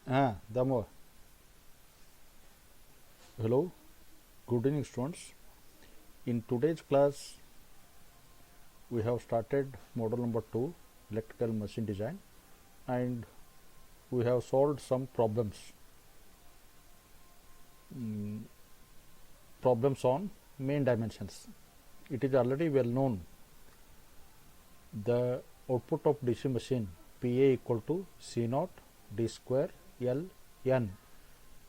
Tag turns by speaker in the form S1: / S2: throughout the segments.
S1: Damo. Hello, good evening, students. In today's class, we have started model number 2, electrical machine design, and we have solved some problems. Problems on main dimensions. It is already well known the output of DC machine PA equal to C naught D square L N,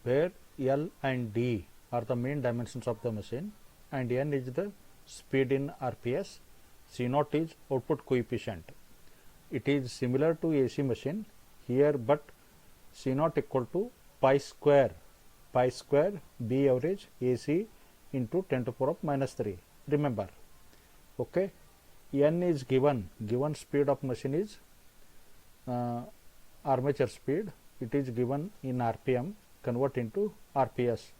S1: where L and D are the main dimensions of the machine and N is the speed in RPS. C naught is output coefficient. It is similar to AC machine here, but C naught equal to pi square B average AC into 10 to the power of minus 3. Remember, okay. N is given speed of machine is armature speed. It is given in RPM, convert into RPS.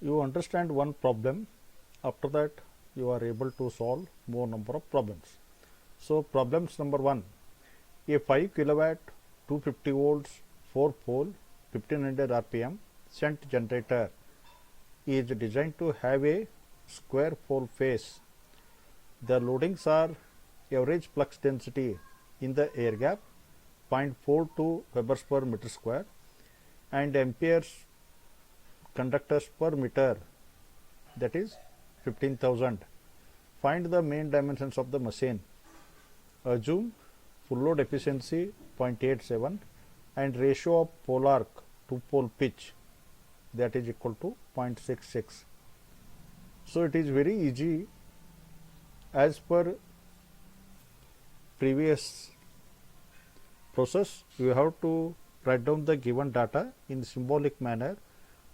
S1: You understand one problem, after that you are able to solve more number of problems. So problems number 1, a 5 kilowatt 250 volts 4 pole 1500 RPM shunt generator is designed to have a square pole face. The loadings are average flux density in the air gap 0.42 Webers per meter square and amperes conductors per meter, that is 15,000. Find the main dimensions of the machine. Assume full load efficiency 0.87 and ratio of pole arc to pole pitch, that is equal to 0.66. So it is very easy. As per previous process, you have to write down the given data in symbolic manner.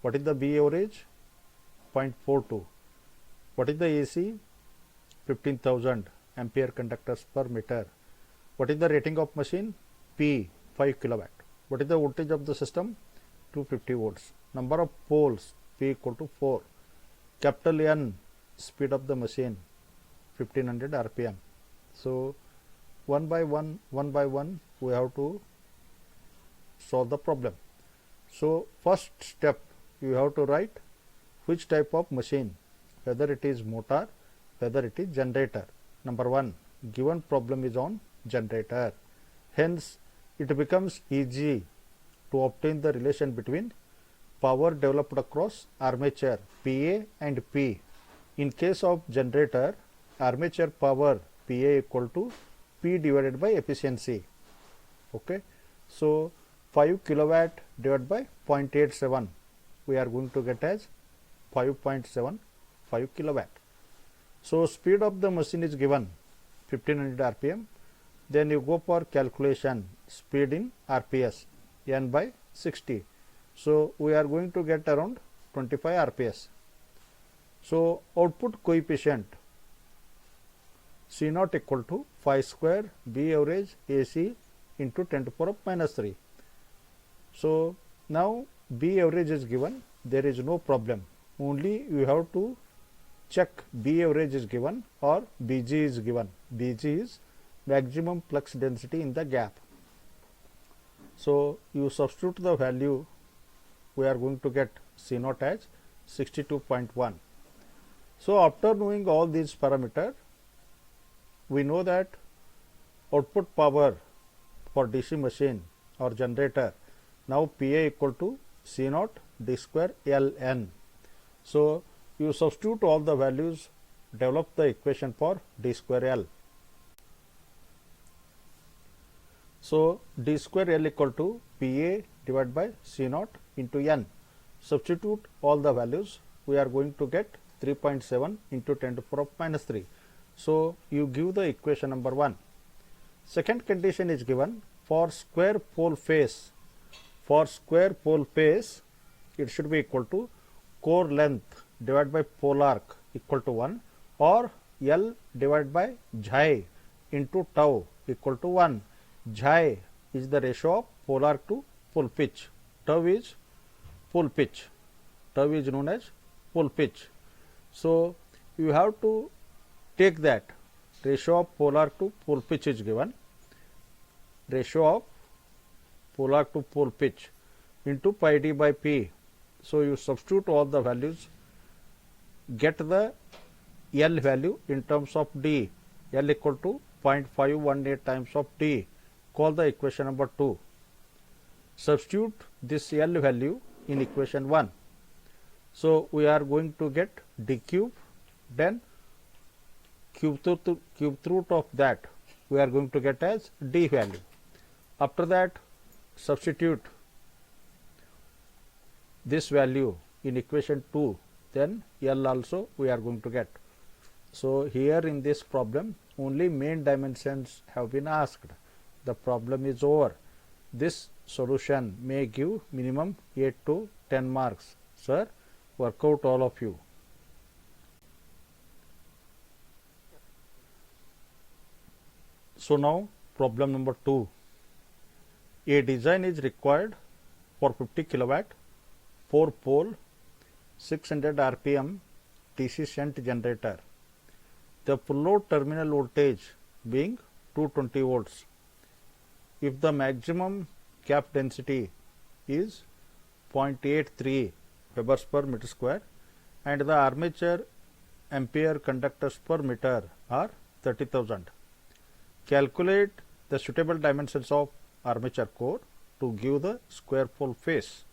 S1: What is the B average? 0.42. What is the AC? 15,000 ampere conductors per meter. What is the rating of machine? P, 5 kilowatt. What is the voltage of the system? 250 volts. Number of poles, P equal to 4. Capital N, speed of the machine 1500 RPM. So one by one we have to solve the problem. So first step, you have to write which type of machine, whether it is motor, whether it is generator. Number 1, given problem is on generator. Hence it becomes easy to obtain the relation between power developed across armature PA and P. In case of generator, armature power PA equal to P divided by efficiency. Okay. So 5 kilowatt divided by 0.87, we are going to get as 5.75 kilowatt. So speed of the machine is given 1500 RPM. Then you go for calculation speed in RPS, N by 60. So we are going to get around 25 RPS. So output coefficient C naught equal to 5 square B average AC into 10 to the power of minus 3. So now B average is given, there is no problem. Only you have to check B average is given or BG is given. BG is maximum flux density in the gap. So you substitute the value, we are going to get C naught as 62.1. So after knowing all these parameters, we know that output power for DC machine or generator now PA equal to C naught D square Ln. So you substitute all the values, develop the equation for D square L. So D square L equal to PA divided by C naught into N. Substitute all the values, we are going to get 3.7 into 10 to the power of minus 3. So you give the equation number 1. Second condition is given for square pole face. For square pole face, it should be equal to core length divided by pole arc equal to 1 or L divided by xi into tau equal to 1. Xi is the ratio of pole arc to pole pitch. Tau is pole pitch. Tau is known as pole pitch. So you have to take that ratio of pole arc to pole pitch is given. ratio of polar to pole pitch into pi d by p. So you substitute all the values, get the L value in terms of D, L equal to 0.518 times of D, call the equation number 2. Substitute this L value in equation 1. So we are going to get D cube, then cube root of that we are going to get as D value. After that, substitute this value in equation 2, then L also we are going to get. So here in this problem only main dimensions have been asked. The problem is over. This solution may give minimum 8 to 10 marks. Sir, work out all of you. So now problem number 2. A design is required for 50 kilowatt, 4 pole, 600 RPM DC shunt generator. The full load terminal voltage being 220 volts. If the maximum gap density is 0.83 Webers per meter square and the armature ampere conductors per meter are 30,000. Calculate the suitable dimensions of armature core to give the square pole face.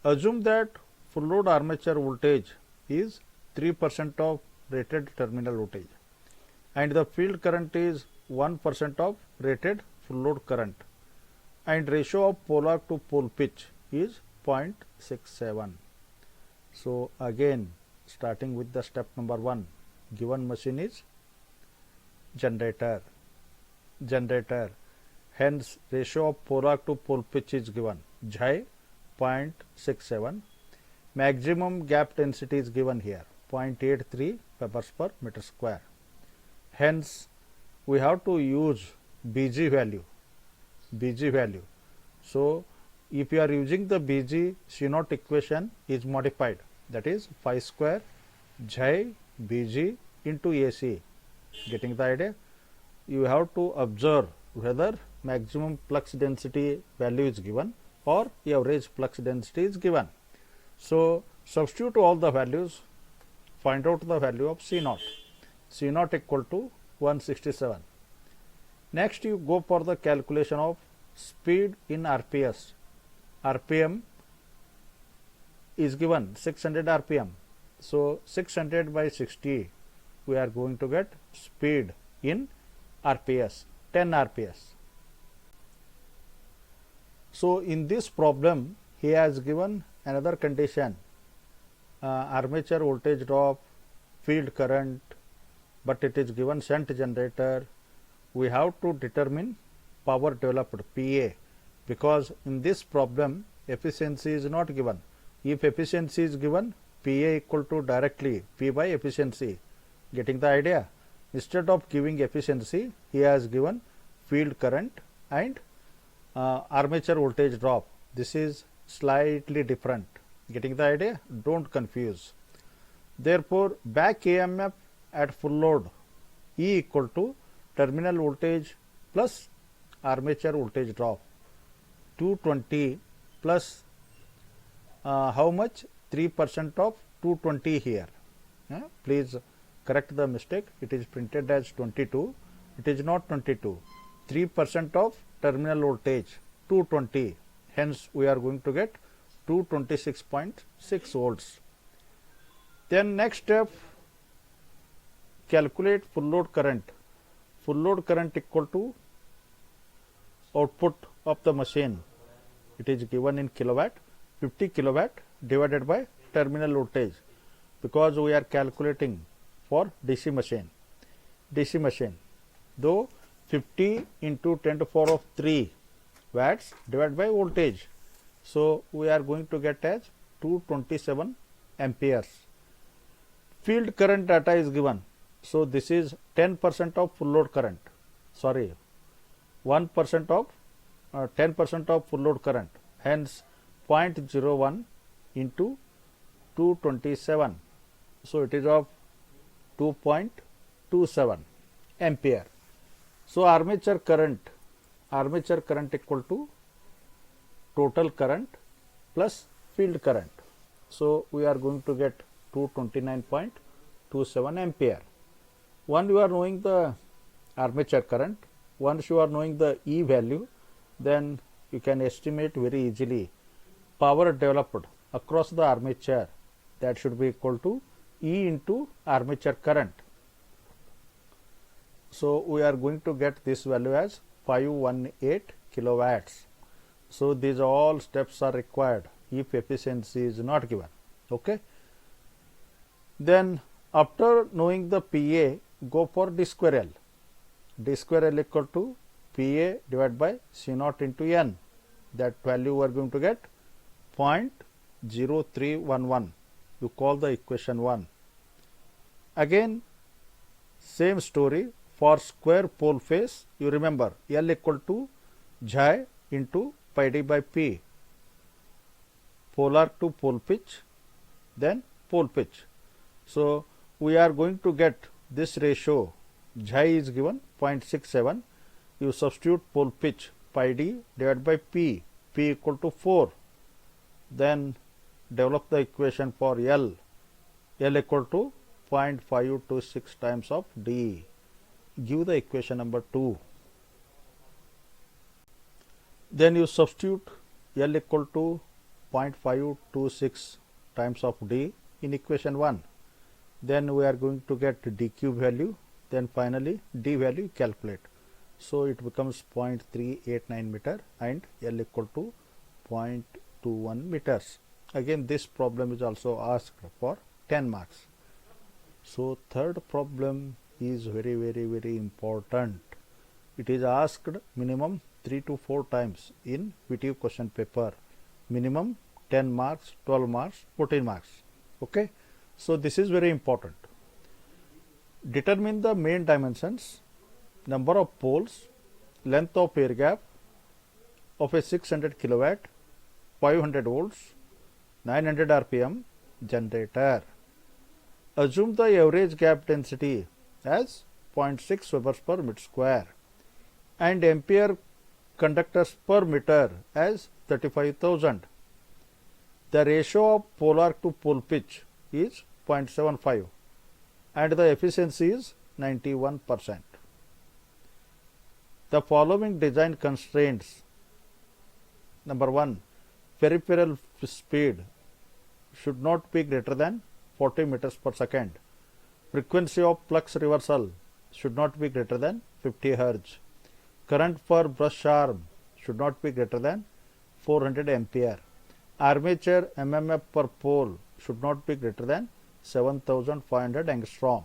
S1: Assume that full load armature voltage is 3% of rated terminal voltage and the field current is 1% of rated full load current and ratio of polar to pole pitch is 0.67. So again, starting with the step number 1, given machine is generator, hence ratio of polar to pole pitch is given Xi 0.67. Maximum gap density is given here 0.83 Webers per meter square. Hence we have to use Bg value. So if you are using the Bg, C0 equation is modified, that is phi square Xi Bg into AC. Getting the idea? You have to observe whether maximum flux density value is given or average flux density is given. So substitute all the values, find out the value of C0. C0 equal to 167. Next you go for the calculation of speed in RPS. RPM is given 600 RPM. So 600 by 60 we are going to get speed in RPS, 10 RPS. So in this problem he has given another condition, armature voltage drop, field current, but it is given shunt generator. We have to determine power developed, PA, because in this problem efficiency is not given. If efficiency is given, PA equal to directly P by efficiency. Getting the idea? Instead of giving efficiency, he has given field current and armature voltage drop. This is slightly different. Getting the idea? Don't confuse. Therefore, back EMF at full load E equal to terminal voltage plus armature voltage drop 220 plus how much? 3% of 220 here. Please correct the mistake. It is printed as 22. It is not 22. 3% of terminal voltage 220. Hence we are going to get 226.6 volts. Then next step, calculate full load current. Full load current equal to output of the machine. It is given in kilowatt, 50 kilowatt divided by terminal voltage, because we are calculating for DC machine. Though 50 into 10 to the power of 3 watts divided by voltage. So we are going to get as 227 amperes. Field current data is given. So this is 10% of full load current. Sorry, 1% of 10% of full load current. Hence 0.01 into 227. So it is of 2.27 ampere. So armature current armature current equal to total current plus field current. So we are going to get 229.27 ampere. Once you are knowing the armature current, once you are knowing the E value, then you can estimate very easily power developed across the armature, that should be equal to E into armature current. So we are going to get this value as 518 kilowatts. So these all steps are required if efficiency is not given. Okay. Then after knowing the PA, go for D square L. D square L equal to PA divided by C naught into N. That value we are going to get 0.0311. You call the equation 1. Again same story for square pole phase. You remember L equal to Xi into pi d by P. Polar to pole pitch, then pole pitch. So we are going to get this ratio. Xi is given 0.67. You substitute pole pitch pi d divided by P. P equal to 4. Then develop the equation for L. L equal to 0.526 times of D. Give the equation number 2. Then you substitute L equal to 0.526 times of D in equation 1. Then we are going to get dq value, then finally d value calculate. So it becomes 0.389 meter and L equal to 0.21 meters. Again this problem is also asked for 10 marks. So third problem is very important. It is asked minimum 3 to 4 times in VTU question paper. Minimum 10 marks, 12 marks, 14 marks. Okay. So this is very important. Determine the main dimensions, number of poles, length of air gap of a 600 kilowatt, 500 volts, 900 RPM generator. Assume the average gap density as 0.6 Webers per meter square and ampere conductors per meter as 35,000. The ratio of polar to pole pitch is 0.75 and the efficiency is 91%. The following design constraints. Number 1, peripheral speed should not be greater than 40 meters per second. Frequency of flux reversal should not be greater than 50 Hz. Current per brush arm should not be greater than 400 ampere. Armature MMF per pole should not be greater than 7500 angstrom.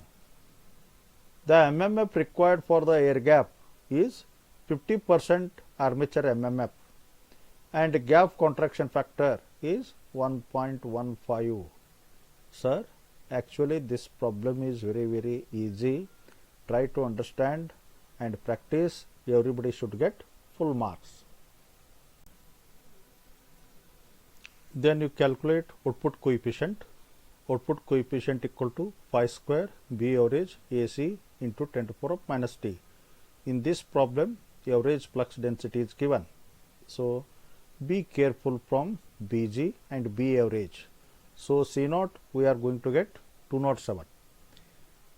S1: The MMF required for the air gap is 50% armature MMF and gap contraction factor is 1.15. Sir, actually this problem is very easy. Try to understand and practice. Everybody should get full marks. Then you calculate output coefficient. Output coefficient equal to phi square B average AC into 10 to the power of minus T. In this problem, average flux density is given. So be careful from BG and B average. So C naught we are going to get 207.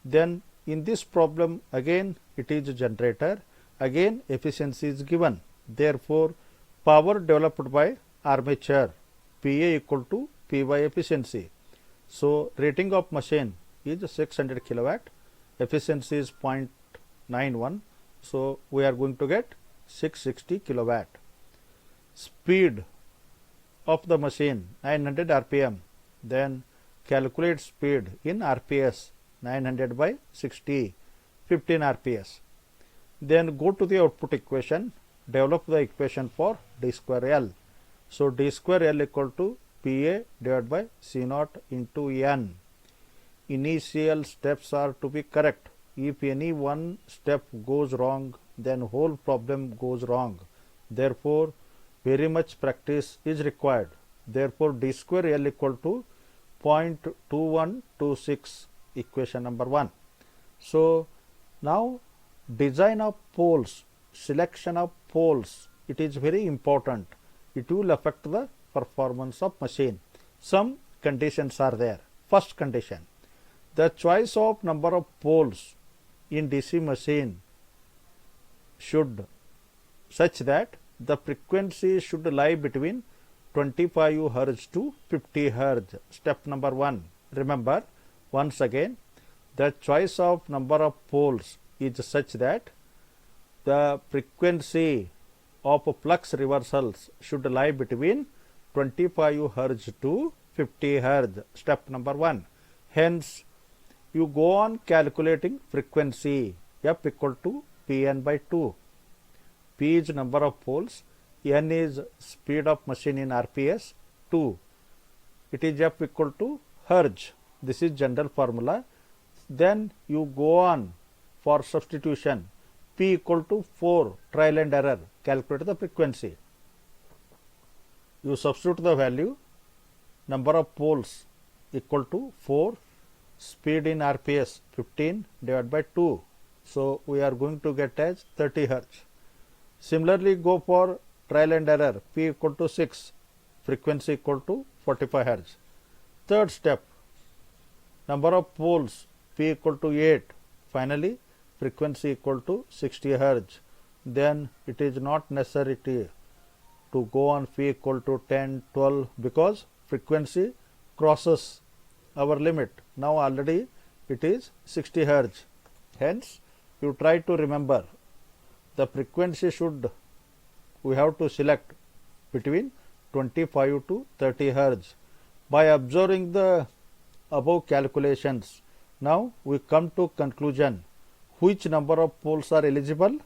S1: Then in this problem again it is a generator. Again efficiency is given. Therefore power developed by armature PA equal to P by efficiency. So rating of machine is 600 kilowatt. Efficiency is 0.91. So we are going to get 660 kilowatt. Speed of the machine 900 RPM. Then calculate speed in RPS 900 by 60, 15 RPS. Then go to the output equation, develop the equation for D square L. So D square L equal to PA divided by C naught into N. Initial steps are to be correct. If any one step goes wrong, then whole problem goes wrong. Therefore, very much practice is required. Therefore, D square L equal to 0.2126, equation number 1. So now design of poles selection of poles, it is very important. It will affect the performance of machine. Some conditions are there. First condition, the choice of number of poles in DC machine should such that the frequency should lie between 25 Hz to 50 Hz. Step number 1. Remember, once again, the choice of number of poles is such that the frequency of flux reversals should lie between 25 Hz to 50 Hz. Step number 1. Hence, you go on calculating frequency F equal to Pn by 2. P is number of poles, N is speed of machine in RPS, 2. It is F equal to Hertz. This is general formula. Then you go on for substitution. P equal to 4, trial and error, calculate the frequency. You substitute the value, number of poles equal to 4, speed in RPS 15 divided by 2. So, we are going to get as 30 Hertz. Similarly, go for trial and error, P equal to 6, frequency equal to 45 Hertz. Third step, number of poles, P equal to 8, finally frequency equal to 60 Hertz. Then it is not necessary to go on P equal to 10, 12 because frequency crosses our limit. Now already it is 60 Hertz. Hence, you try to remember the frequency we have to select between 25 to 30 Hertz. By observing the above calculations, now we come to conclusion. Which number of poles are eligible?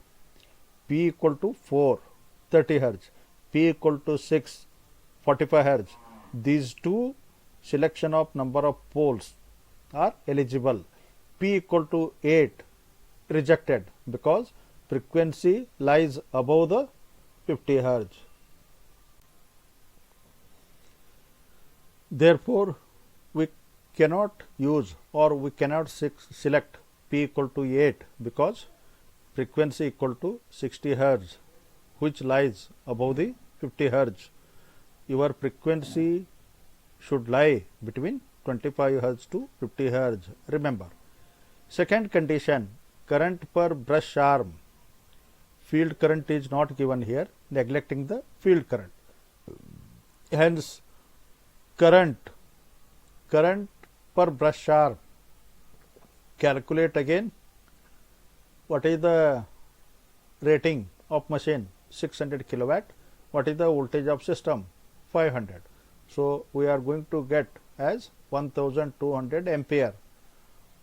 S1: P equal to 4, 30 Hertz. P equal to 6, 45 Hertz. These two selection of number of poles are eligible. P equal to 8 rejected because frequency lies above the 50 Hertz. Therefore, we cannot use or we cannot select P equal to 8 because frequency equal to 60 Hertz, which lies above the 50 Hertz. Your frequency should lie between 25 Hertz to 50 Hertz. Remember. Second condition, current per brush arm. Field current is not given here, neglecting the field current. Hence, current per brush arm. Calculate again what is the rating of machine, 600 kilowatt. What is the voltage of system, 500. So, we are going to get as 1200 ampere.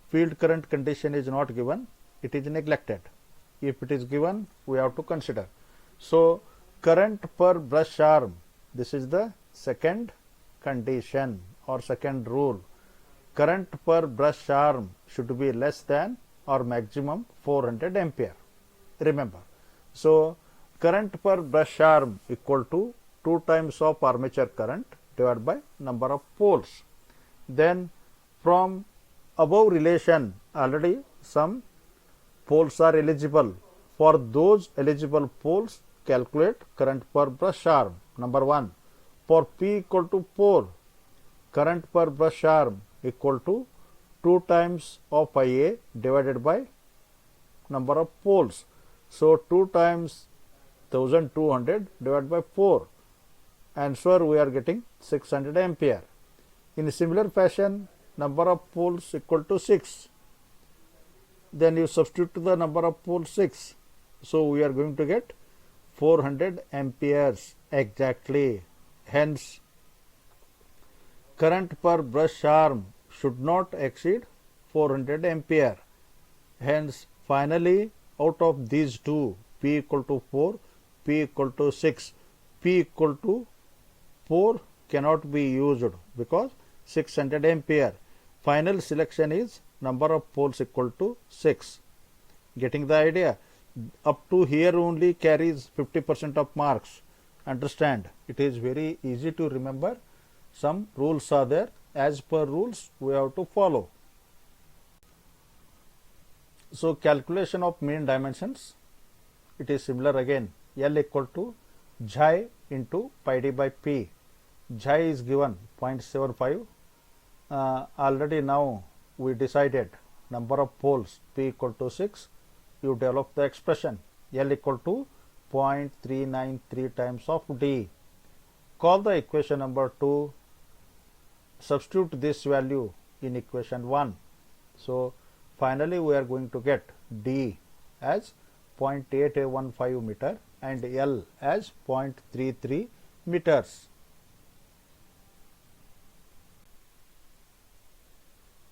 S1: Field current condition is not given, it is neglected. If it is given, we have to consider. So, current per brush arm, this is the second condition or second rule. Current per brush arm should be less than or maximum 400 ampere. Remember. So, current per brush arm equal to 2 times of armature current divided by number of poles. Then from above relation, already some poles are eligible. For those eligible poles, calculate current per brush arm. Number 1, for P equal to 4, current per brush arm equal to 2 times of Ia divided by number of poles. So, 2 times 1200 divided by 4. Answer, we are getting 600 ampere. In a similar fashion, number of poles equal to 6. Then you substitute the number of poles 6. So, we are going to get 400 amperes exactly. Hence, current per brush arm should not exceed 400 ampere. Hence, finally, out of these two, P equal to 4, P equal to 6, P equal to 4 cannot be used because 600 ampere. Final selection is number of poles equal to 6. Getting the idea? Up to here only carries 50% of marks. Understand? It is very easy to remember. Some rules are there. As per rules, we have to follow. So, calculation of mean dimensions. it is similar again. L equal to xi into pi d by p. Xi is given 0.75. Already now we decided number of poles p equal to 6. You develop the expression L equal to 0.393 times of d. Call the equation number 2. Substitute this value in equation 1. So finally we are going to get d as 0.8815 meter and L as 0.33 meters.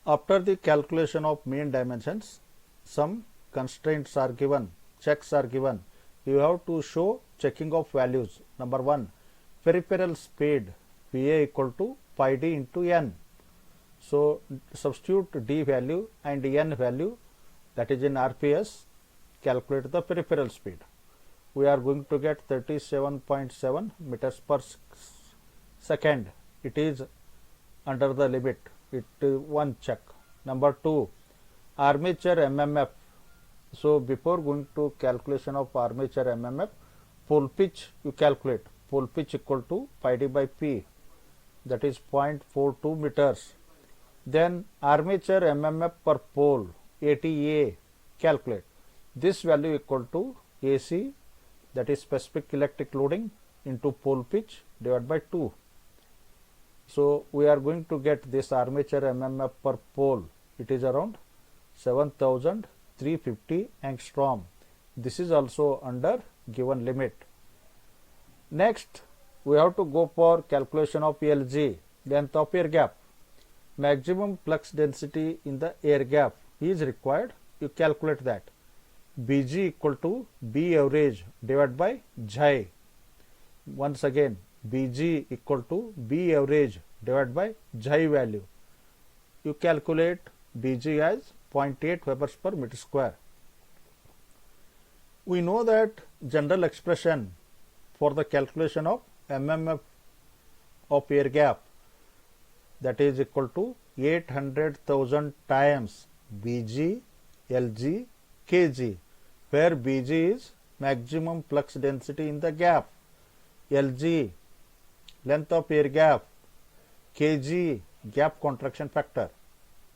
S1: After the calculation of mean dimensions, some constraints are given, checks are given. You have to show checking of values. Number 1, peripheral speed Va equal to pi d into n. So substitute d value and n value, that is in RPS, calculate the peripheral speed. We are going to get 37.7 meters per second. It is under the limit. It is one check. Number 2, armature MMF. So before going to calculation of armature MMF, pole pitch you calculate. Pole pitch equal to pi d by p, that is 0.42 meters. Then armature MMF per pole, ATA, calculate. This value equal to AC, that is specific electric loading, into pole pitch divided by 2. So we are going to get this armature MMF per pole. It is around 7350 angstrom. This is also under given limit. Next, we have to go for calculation of LG, length of air gap. Maximum flux density in the air gap is required. You calculate that. Bg equal to B average divided by xi. Once again, Bg equal to B average divided by xi value. You calculate Bg as 0.8 Webers per meter square. We know that general expression for the calculation of MMF of air gap, that is equal to 800,000 times Bg Lg Kg, where Bg is maximum flux density in the gap, Lg length of air gap, Kg gap contraction factor.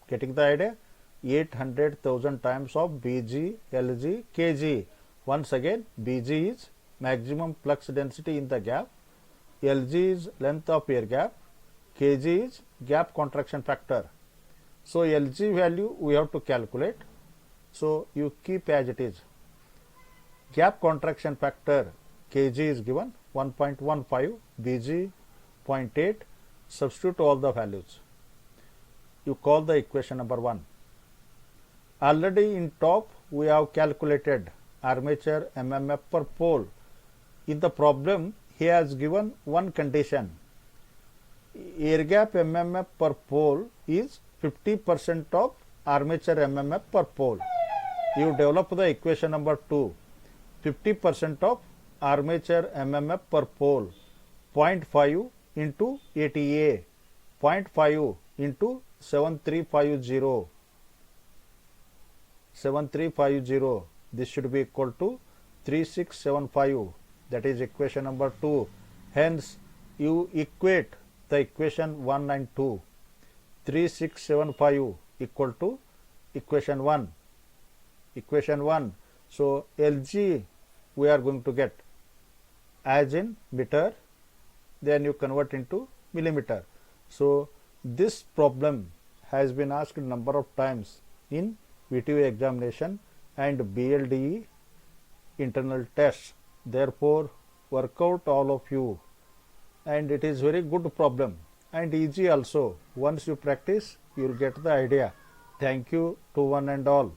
S1: Getting the idea? 800,000 times of Bg Lg Kg. Once again, Bg is maximum flux density in the gap, Lg is length of air gap, Kg is gap contraction factor. So Lg value we have to calculate. So you keep as it is. Gap contraction factor Kg is given 1.15, Bg 0.8. Substitute all the values. You call the equation number 1. Already in top we have calculated armature MMF per pole. In the problem he has given one condition. Air gap MMF per pole is 50% of armature MMF per pole. You develop the equation number 2. 50% of armature MMF per pole, 0.5 into ATA, 0.5 into 7350. 7350. This should be equal to 3675. That is equation number 2. Hence, you equate the equation 1 and 2. 3675 equal to equation 1. Equation 1. So, Lg we are going to get as in meter, then you convert into millimeter. So, this problem has been asked number of times in VTU examination and BLDE internal tests. Therefore, work out all of you, and it is very good problem and easy also. Once you practice, you will get the idea. Thank you to one and all.